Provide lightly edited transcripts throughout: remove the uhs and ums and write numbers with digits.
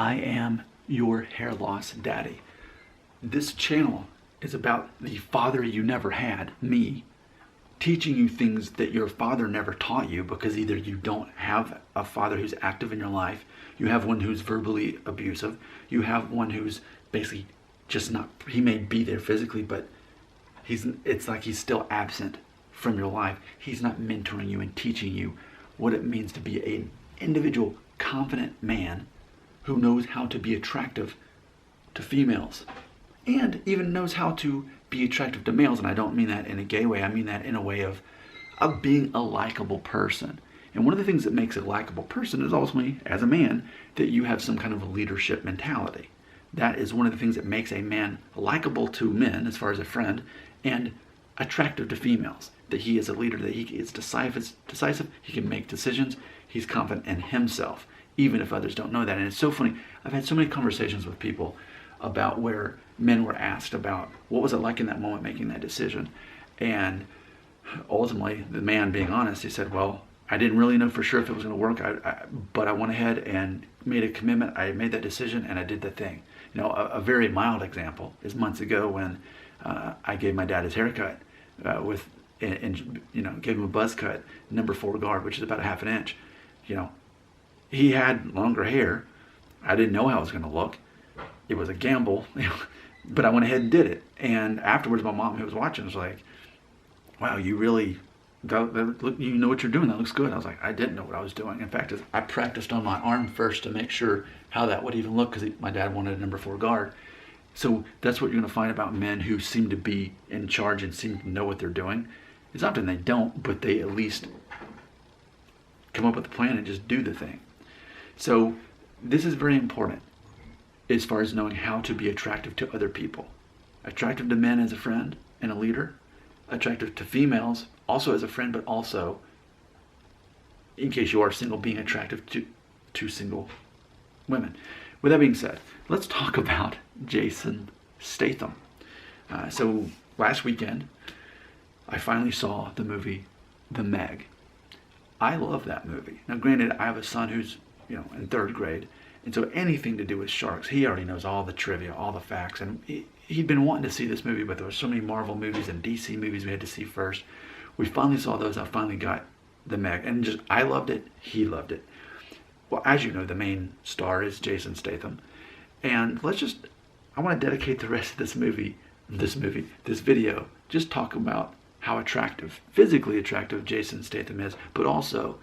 I am your hair loss daddy. This channel is about the father you never had, me, teaching you things that your father never taught you, because either you don't have a father who's active in your life, you have one who's verbally abusive, you have one who's basically just not, he may be there physically, but it's like he's still absent from your life. He's not mentoring you and teaching you what it means to be an individual, confident man who knows how to be attractive to females and even knows how to be attractive to males. And I don't mean that in a gay way. I mean that in a way of being a likable person. And one of the things that makes a likable person is ultimately, as a man, that you have some kind of a leadership mentality. That is one of the things that makes a man likable to men as far as a friend and attractive to females. That he is a leader, that he is decisive, he can make decisions, he's confident in himself, even if others don't know that. And it's so funny, I've had so many conversations with people about where men were asked about what was it like in that moment making that decision. And ultimately, the man being honest, he said, well, I didn't really know for sure if it was going to work, but I went ahead and made a commitment. I made that decision and I did the thing. You know, a very mild example is months ago when I gave my dad his haircut and you know, gave him a buzz cut, number 4 guard, which is about a ½ inch. You know, he had longer hair. I didn't know how it was going to look. It was a gamble, you know, but I went ahead and did it. And afterwards, my mom, who was watching, was like, wow, you really, look, you know what you're doing. That looks good. I was like, I didn't know what I was doing. In fact, I practiced on my arm first to make sure how that would even look, because my dad wanted a number 4 guard. So that's what you're going to find about men who seem to be in charge and seem to know what they're doing. It's often they don't, but they at least come up with a plan and just do the thing. So this is very important as far as knowing how to be attractive to other people. Attractive to men as a friend and a leader. Attractive to females also as a friend, but also, in case you are single, being attractive to single women. With that being said, let's talk about Jason Statham. So last weekend, I finally saw the movie The Meg. I love that movie. Now granted, I have a son who's, you know, in 3rd grade, and so anything to do with sharks, he already knows all the trivia, all the facts, and he'd been wanting to see this movie, but there were so many Marvel movies and DC movies we had to see first. We finally saw those. I finally got The Meg, and I loved it. He loved it. Well, as you know, the main star is Jason Statham, and I want to dedicate the rest of this video, just talk about how attractive, physically attractive Jason Statham is, but also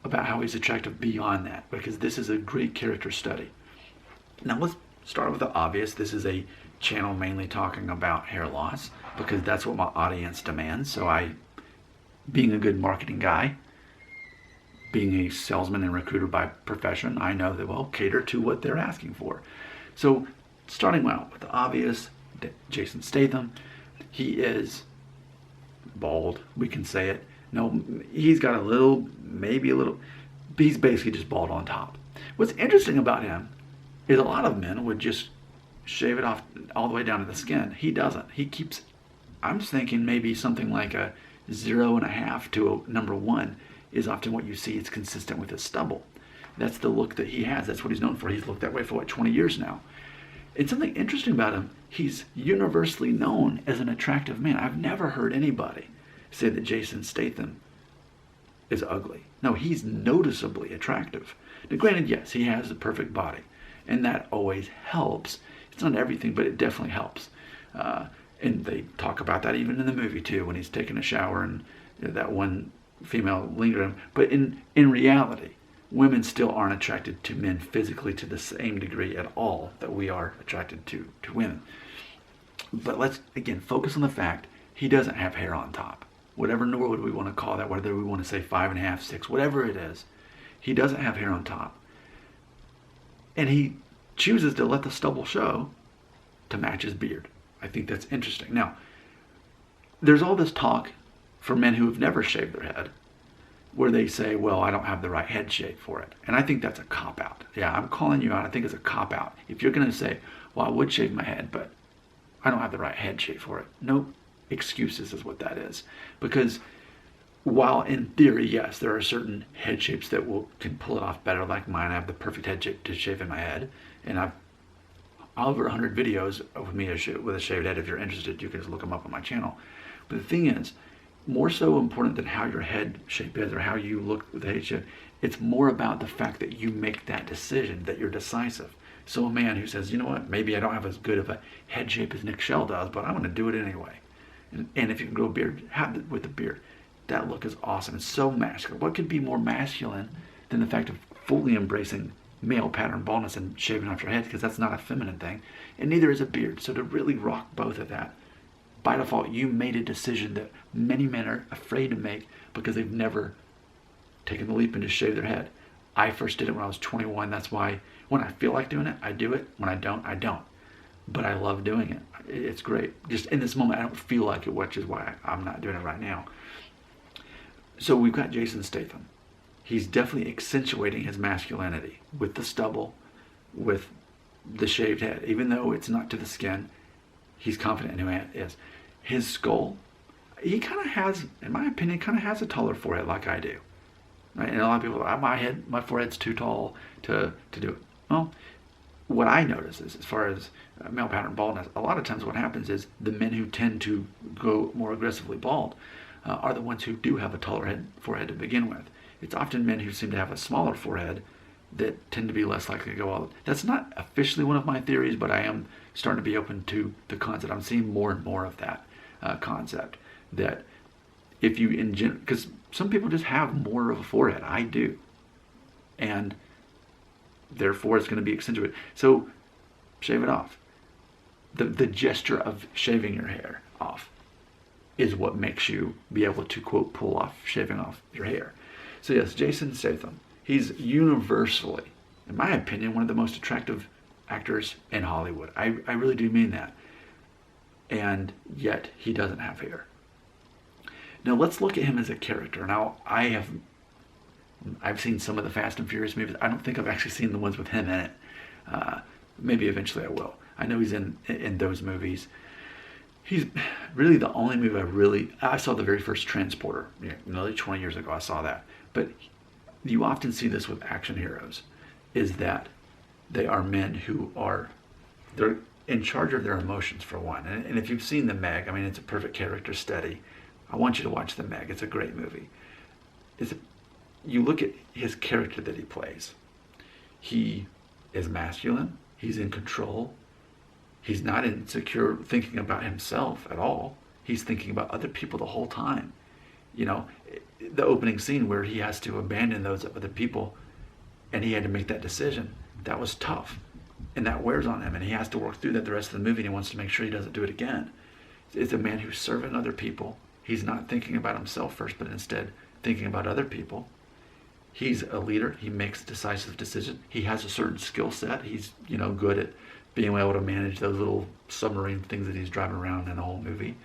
about how he's attractive beyond that, because this is a great character study. Now let's start with the obvious. This is a channel mainly talking about hair loss, because that's what my audience demands. So being a good marketing guy, being a salesman and recruiter by profession, I know that we'll cater to what they're asking for. So starting out with the obvious, Jason Statham, he is bald, we can say it. No, he's got maybe a little, but he's basically just bald on top. What's interesting about him is a lot of men would just shave it off all the way down to the skin. He doesn't. He keeps, I'm just thinking maybe something like a 0.5 to a number 1 is often what you see. It's consistent with his stubble. That's the look that he has. That's what he's known for. He's looked that way for 20 years now. And something interesting about him, he's universally known as an attractive man. I've never heard anybody say that Jason Statham is ugly. No, he's noticeably attractive. Now, granted, yes, he has the perfect body, and that always helps. It's not everything, but it definitely helps. And they talk about that even in the movie too, when he's taking a shower and that one female lingering him. But in reality, women still aren't attracted to men physically to the same degree at all that we are attracted to women. But let's, again, focus on the fact he doesn't have hair on top. Whatever in the world we want to call that, whether we want to say 5.5, 6, whatever it is, he doesn't have hair on top. And he chooses to let the stubble show to match his beard. I think that's interesting. Now, there's all this talk for men who have never shaved their head, where they say, well, I don't have the right head shape for it. And I think that's a cop-out. Yeah, I'm calling you out. I think it's a cop-out. If you're going to say, well, I would shave my head, but I don't have the right head shape for it. Nope. Excuses is what that is. Because while in theory, yes, there are certain head shapes that can pull it off better, like mine. I have the perfect head shape to shave in my head. And I've over 100 videos of me with a shaved head. If you're interested, you can just look them up on my channel. But the thing is, more so important than how your head shape is or how you look with the head shape, it's more about the fact that you make that decision, that you're decisive. So a man who says, you know what, maybe I don't have as good of a head shape as Nick Shell does, but I'm going to do it anyway. And if you can grow a beard, have it with a beard. That look is awesome. It's so masculine. What could be more masculine than the fact of fully embracing male pattern baldness and shaving off your head? Because that's not a feminine thing, and neither is a beard. So to really rock both of that, by default, you made a decision that many men are afraid to make because they've never taken the leap and just shaved their head. I first did it when I was 21. That's why when I feel like doing it, I do it. When I don't, I don't. But I love doing it. It's great. Just in this moment, I don't feel like it, which is why I'm not doing it right now. So we've got Jason Statham. He's definitely accentuating his masculinity with the stubble, with the shaved head. Even though it's not to the skin, he's confident in who he is. His skull, he kind of has, in my opinion, kind of has a taller forehead like I do. Right? And a lot of people, my forehead's too tall to do it. Well, what I notice is, as far as male pattern baldness, a lot of times what happens is the men who tend to go more aggressively bald are the ones who do have a taller forehead to begin with. It's often men who seem to have a smaller forehead that tend to be less likely to go all. That's not officially one of my theories, but I am starting to be open to the concept. I'm seeing more and more of that concept, that if you because some people just have more of a forehead. I do, and therefore it's going to be accentuated. So shave it off. The gesture of shaving your hair off is what makes you be able to, quote, pull off shaving off your hair. So yes, Jason Statham, he's universally, in my opinion, one of the most attractive actors in Hollywood. I really do mean that. And yet he doesn't have hair. Now let's look at him as a character. Now I've seen some of the Fast and Furious movies. I don't think I've actually seen the ones with him in it. Maybe eventually I will. I know he's in those movies. He's really the only movie I saw the very first Transporter. Nearly 20 years ago I saw that. But you often see this with action heroes, is that they are men who they're in charge of their emotions, for one. And if you've seen The Meg, I mean, it's a perfect character study. I want you to watch The Meg. It's a great movie. You look at his character that he plays. He is masculine. He's in control. He's not insecure thinking about himself at all. He's thinking about other people the whole time. You know, the opening scene where he has to abandon those other people and he had to make that decision, that was tough. And that wears on him, and he has to work through that the rest of the movie, and he wants to make sure he doesn't do it again. It's a man who's serving other people. He's not thinking about himself first, but instead thinking about other people. He's a leader. He makes decisive decisions. He has a certain skill set. He's, good at being able to manage those little submarine things that he's driving around in the whole movie.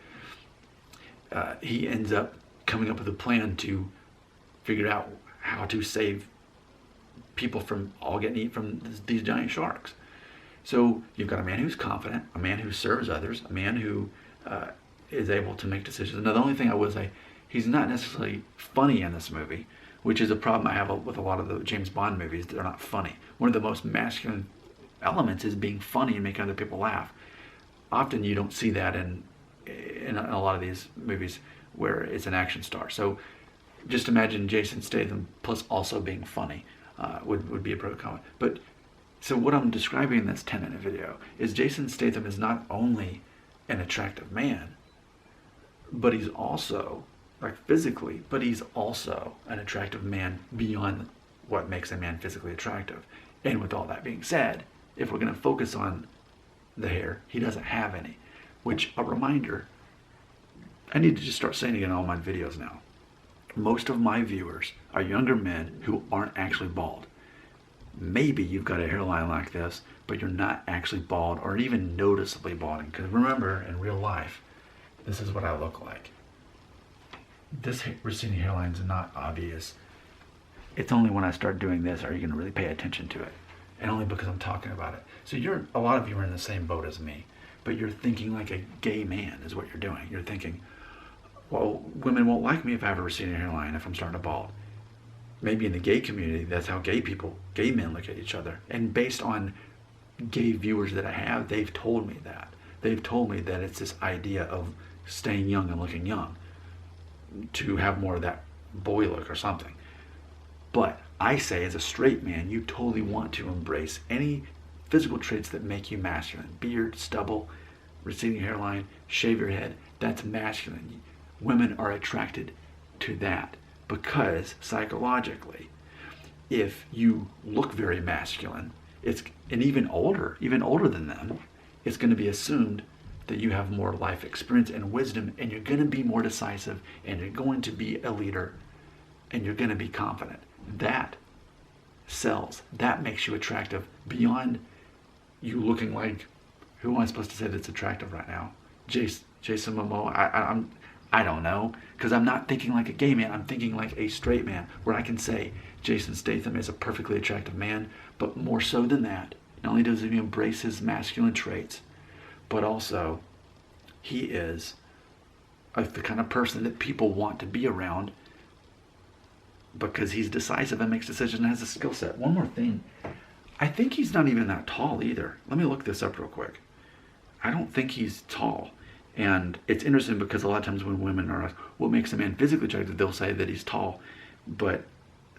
He ends up coming up with a plan to figure out how to save people from all getting eaten from these giant sharks. So you've got a man who's confident, a man who serves others, a man who is able to make decisions. Now, the only thing I would say, he's not necessarily funny in this movie, which is a problem I have with a lot of the James Bond movies. They're not funny. One of the most masculine elements is being funny and making other people laugh. Often you don't see that in a lot of these movies where it's an action star. So just imagine Jason Statham plus also being funny would be a pro comment. But so what I'm describing in this 10-minute video is Jason Statham is not only an attractive man, but he's also, physically, but he's also an attractive man beyond what makes a man physically attractive. And with all that being said, if we're going to focus on the hair, he doesn't have any. Which, a reminder, I need to just start saying it in all my videos now. Most of my viewers are younger men who aren't actually bald. Maybe you've got a hairline like this, but you're not actually bald or even noticeably balding. Because remember, in real life, this is what I look like. This receding hairline is not obvious. It's only when I start doing this are you going to really pay attention to it. And only because I'm talking about it. So a lot of you are in the same boat as me, but you're thinking like a gay man is what you're doing. You're thinking, well, women won't like me if I have a receding hairline if I'm starting to bald. Maybe in the gay community, that's how gay men look at each other. And based on gay viewers that I have, they've told me that. They've told me that it's this idea of staying young and looking young to have more of that boy look or something. But I say, as a straight man, you totally want to embrace any physical traits that make you masculine. Beard, stubble, receding hairline, shave your head. That's masculine. Women are attracted to that because psychologically, if you look very masculine, and even older than them, it's going to be assumed that you have more life experience and wisdom, and you're going to be more decisive, and you're going to be a leader, and you're going to be confident. That sells. That makes you attractive beyond you looking like, who am I supposed to say that's attractive right now? Jason Momoa. I don't know, because I'm not thinking like a gay man. I'm thinking like a straight man, where I can say Jason Statham is a perfectly attractive man, but more so than that, not only does he embrace his masculine traits, but also he is the kind of person that people want to be around because he's decisive and makes decisions and has a skill set. One more thing. I think he's not even that tall either. Let me look this up real quick. I don't think he's tall. And it's interesting because a lot of times when women are asked what makes a man physically attractive, they'll say that he's tall. But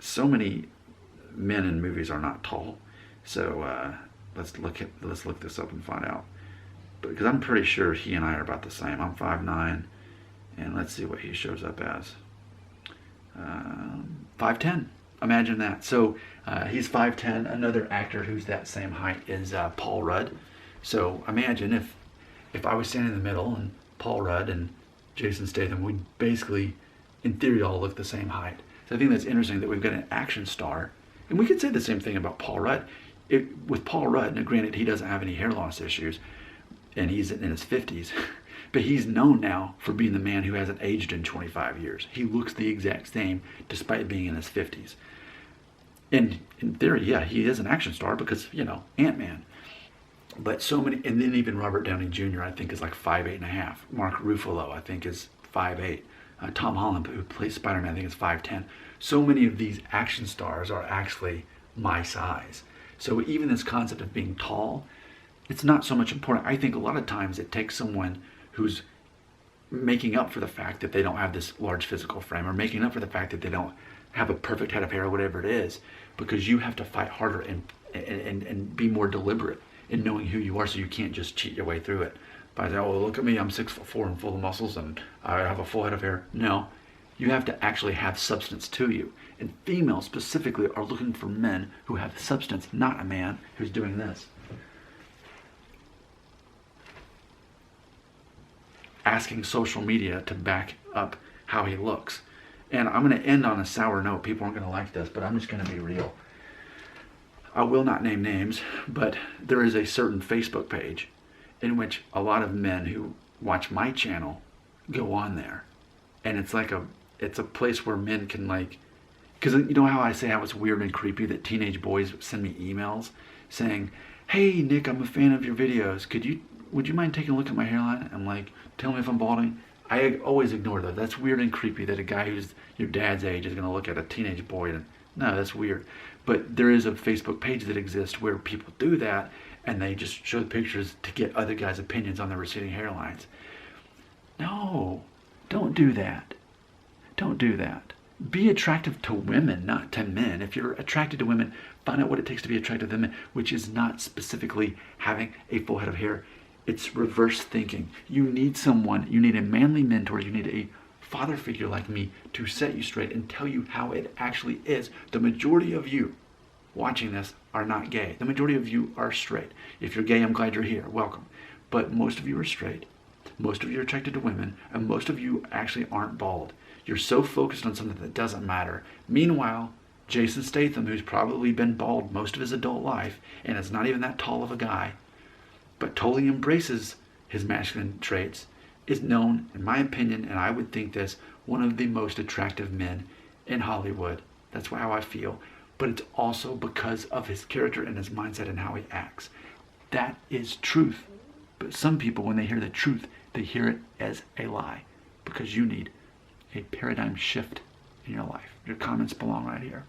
so many men in movies are not tall. So let's look this up and find out. Because I'm pretty sure he and I are about the same. I'm 5'9", and let's see what he shows up as. 5'10". Imagine that. So he's 5'10". Another actor who's that same height is Paul Rudd. So imagine if I was standing in the middle and Paul Rudd and Jason Statham, we'd basically, in theory, all look the same height. So I think that's interesting that we've got an action star. And we could say the same thing about Paul Rudd. With Paul Rudd, now granted he doesn't have any hair loss issues, and he's in his 50s, but he's known now for being the man who hasn't aged in 25 years. He looks the exact same despite being in his 50s. And in theory, yeah, he is an action star because, Ant-Man. But so many, and then even Robert Downey Jr. I think is like 5'8.5". Mark Ruffalo I think is 5'8". Tom Holland, who plays Spider-Man, I think is 5'10". So many of these action stars are actually my size. So even this concept of being tall, it's not so much important. I think a lot of times it takes someone who's making up for the fact that they don't have this large physical frame, or making up for the fact that they don't have a perfect head of hair or whatever it is, because you have to fight harder and be more deliberate in knowing who you are, so you can't just cheat your way through it by saying, oh, look at me, I'm 6'4" and full of muscles and I have a full head of hair. No, you have to actually have substance to you. And females specifically are looking for men who have substance, not a man who's doing this. Asking social media to back up how he looks. And I'm going to end on a sour note. People aren't going to like this, but I'm just going to be real. I will not name names, but there is a certain Facebook page in which a lot of men who watch my channel go on there. And it's a place where men can because you know how I say how it's weird and creepy that teenage boys send me emails saying, hey Nick, I'm a fan of your videos. Would you mind taking a look at my hairline? I'm like, tell me if I'm balding. I always ignore that. That's weird and creepy that a guy who's your dad's age is going to look at a teenage boy and, no, that's weird. But there is a Facebook page that exists where people do that, and they just show the pictures to get other guys' opinions on their receding hairlines. No, don't do that. Don't do that. Be attractive to women, not to men. If you're attracted to women, find out what it takes to be attracted to them, which is not specifically having a full head of hair. It's reverse thinking. You need a manly mentor, you need a father figure like me to set you straight and tell you how it actually is. The majority of you watching this are not gay. The majority of you are straight. If you're gay, I'm glad you're here. Welcome. But most of you are straight. Most of you are attracted to women, and most of you actually aren't bald. You're so focused on something that doesn't matter. Meanwhile, Jason Statham, who's probably been bald most of his adult life, and is not even that tall of a guy, but totally embraces his masculine traits, is known, in my opinion, and I would think this, one of the most attractive men in Hollywood. That's how I feel. But it's also because of his character and his mindset and how he acts. That is truth. But some people, when they hear the truth, they hear it as a lie, because you need a paradigm shift in your life. Your comments belong right here.